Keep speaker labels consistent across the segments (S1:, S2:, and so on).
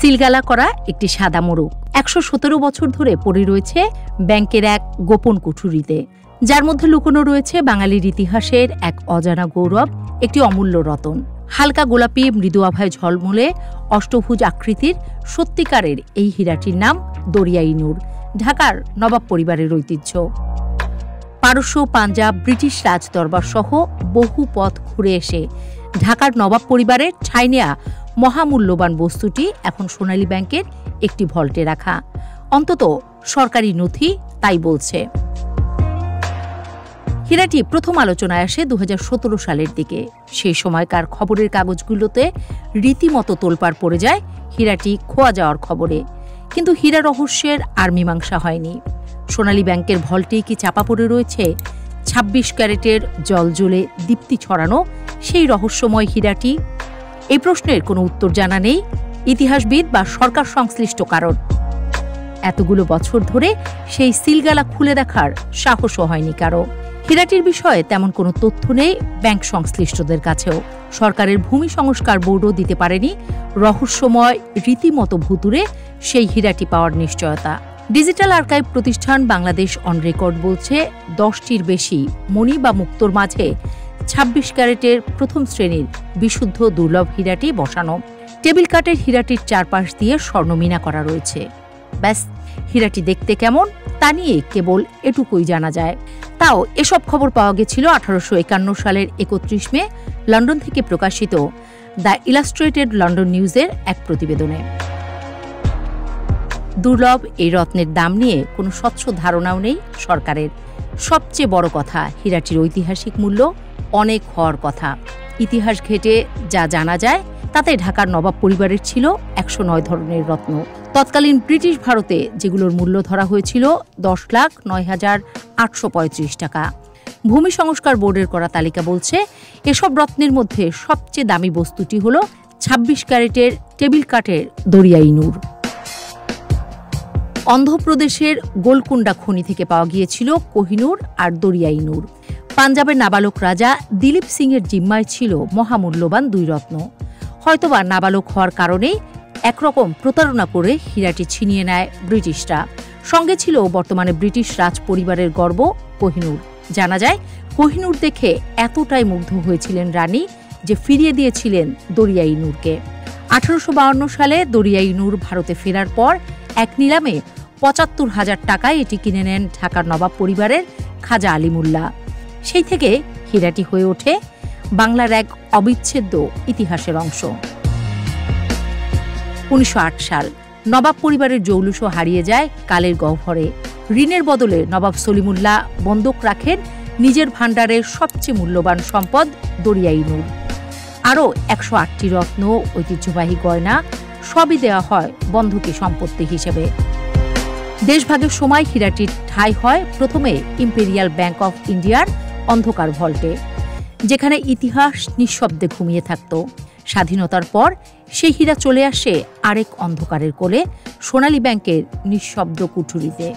S1: সিলগালা করা একটি সাদা মোড়ক ১১৭ বছর ধরে পড়ে রয়েছে ব্যাংকের এক গোপন কুঠুরিতে, যার মধ্যে লুকোনো রয়েছে বাঙালির ইতিহাসের এক অজানা গৌরব, একটি অমূল্য রতন। হালকা গোলাপি মৃদু আভায় ঝলমলে অষ্টভুজ আকৃতির সত্যিকারের এই হীরাটির নাম দরিয়াই নূর, ঢাকার নবাব পরিবারের ঐতিহ্য। পারস্য, পাঞ্জাব, ব্রিটিশ রাজদরবার সহ বহু পথ ঘুরে এসে ঢাকার নবাব পরিবারের ঠাঁই নেয়া মহামূল্যবান বস্তুটি এখন সোনালী ব্যাংকের একটি ভল্টে রাখা, অন্তত সরকারি নথি তাই বলছে। হীরাটি প্রথম আলোচনায় আসে ২০১৭ সালের দিকে। সেই সময়কার খবরের কাগজগুলোতে রীতিমতো তোলপাড় পড়ে যায় হীরাটি খোয়া যাওয়ার খবরে, কিন্তু হীরা রহস্যের আর মীমাংসা হয়নি। সোনালী ব্যাংকের ভল্টেই কি চাপা পড়ে রয়েছে ২৬ ক্যারেটের জলজ্বলে দীপ্তি ছড়ানো সেই রহস্যময় হীরাটি? এই প্রশ্নের কোনো উত্তর জানা নেই ইতিহাসবিদ বা সরকার সংশ্লিষ্ট কারণ। এতগুলো বছর ধরে সেই সিলগালা খুলে দেখার সাহসও হয়নি কারো। হীরাটির বিষয়ে তেমন কোনো তথ্য নেই ব্যাংক সংশ্লিষ্টদের কাছেও। সরকারের ভূমি সংস্কার বোর্ডও দিতে পারেনি রহস্যময় রীতিমতো ভুতুরে সেই হীরাটি পাওয়ার নিশ্চয়তা। ডিজিটাল আর্কাইভ প্রতিষ্ঠান বাংলাদেশ অন রেকর্ড বলছে ১০টির বেশি মণি বা মুক্তোর মাঝে ২৬ ক্যারেটের প্রথম শ্রেণীর বিশুদ্ধ দুর্লভ হীরাটি বসানো। টেবিল কাটের হীরাটির চারপাশ দিয়ে স্বর্ণমিনা করা রয়েছে। ব্যাস, হীরাটি দেখতে কেমন তা নিয়ে কেবল এটুকুই জানা যায়। তাও এসব খবর পাওয়া গেছিল ১৮৫১ সালের ৩১ মে লন্ডন থেকে প্রকাশিত দ্য ইলাস্ট্রেটেড লন্ডন নিউজের এক প্রতিবেদনে। দুর্লভ এই রত্নের দাম নিয়ে কোনো স্বচ্ছ ধারণাও নেই সরকারের। সবচেয়ে বড় কথা, হীরাটির ঐতিহাসিক মূল্য অনেক হওয়ার কথা। ইতিহাস ঘেঁটে যা জানা যায় তাতে ঢাকার নবাব পরিবারের ছিল ১০৯ ধরনের রত্ন। তৎকালীন ব্রিটিশ ভারতে যেগুলোর মূল্য ধরা হয়েছিল ১০,০৯,৮৩৫ টাকা। ভূমি সংস্কার বোর্ডের করা তালিকা বলছে এসব রত্নের মধ্যে সবচেয়ে দামি বস্তুটি হল ২৬ ক্যারেটের টেবিল কাঠের দরিয়াই নূর। অন্ধ্রপ্রদেশের গোলকুন্ডা খনি থেকে পাওয়া গিয়েছিল কোহিনূর আর দরিয়াই নূর। পাঞ্জাবের নাবালক রাজা দিলীপ সিংয়ের জিম্মায় ছিল মহামূল্যবান দুই রত্ন। হয়তোবা নাবালক হওয়ার কারণেই একরকম প্রতারণা করে হীরাটি ছিনিয়ে নেয় ব্রিটিশরা। সঙ্গে ছিল বর্তমানে ব্রিটিশ রাজ পরিবারের গর্ব কোহিনূর। জানা যায় কোহিনূর দেখে এতটাই মুগ্ধ হয়েছিলেন রানী যে ফিরিয়ে দিয়েছিলেন দরিয়াই নূরকে। ১৮৫২ সালে দরিয়াই নূর ভারতে ফেরার পর এক নিলামে ৭৫,০০০ টাকায় এটি কিনে নেন ঢাকার নবাব পরিবারের খাজা আলিমুল্লাহ। সেই থেকে হীরাটি হয়ে ওঠে বাংলার এক অবিচ্ছেদ্য ইতিহাসের অংশ। ১৯০৮ সাল নবাব পরিবারের জৌলুসও হারিয়ে যায় কালের গহ্বরে। ঋণের বদলে নবাব সলিমুল্লাহ বন্ধক রাখেন নিজের ভাণ্ডারের সবচেয়ে মূল্যবান সম্পদ দরিয়াই নূর। আরও ১০৮টি রত্ন, ঐতিহ্যবাহী গয়না সবই দেওয়া হয় বন্ধকি সম্পত্তি হিসেবে। দেশভাগের সময় হীরাটির ঠাঁই হয় প্রথমে ইম্পেরিয়াল ব্যাংক অফ ইন্ডিয়ার অন্ধকার ভল্টে, যেখানে ইতিহাস নিঃশব্দে ঘুমিয়ে থাকত। স্বাধীনতার পর সেই হীরা চলে আসে আরেক অন্ধকারের কোলে, সোনালী ব্যাংকের নিঃশব্দ কুঠুরিতে।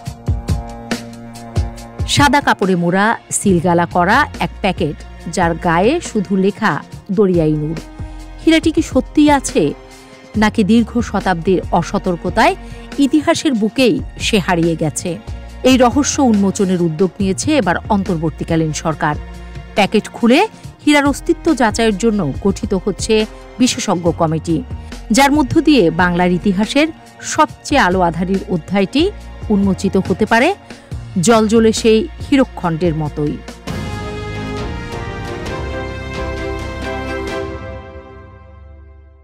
S1: সাদা কাপড়ে মোড়া সিলগালা করা এক প্যাকেট, যার গায়ে শুধু লেখা দরিয়াই নূর। হীরাটি কি সত্যিই আছে, নাকি দীর্ঘ শতাব্দীর অসতর্কতায় ইতিহাসের বুকেই সে হারিয়ে গেছে? এই রহস্য উন্মোচনের উদ্যোগ নিয়েছে এবার অন্তর্বর্তীকালীন সরকার। প্যাকেট খুলে হীরার অস্তিত্ব যাচাইয়ের জন্য গঠিত হচ্ছে বিশেষজ্ঞ কমিটি, যার মধ্য দিয়ে বাংলার ইতিহাসের সবচেয়ে আলো আঁধারির অধ্যায়টি উন্মোচিত হতে পারে জলজ্বলে সেই হীরকখণ্ডের মতোই।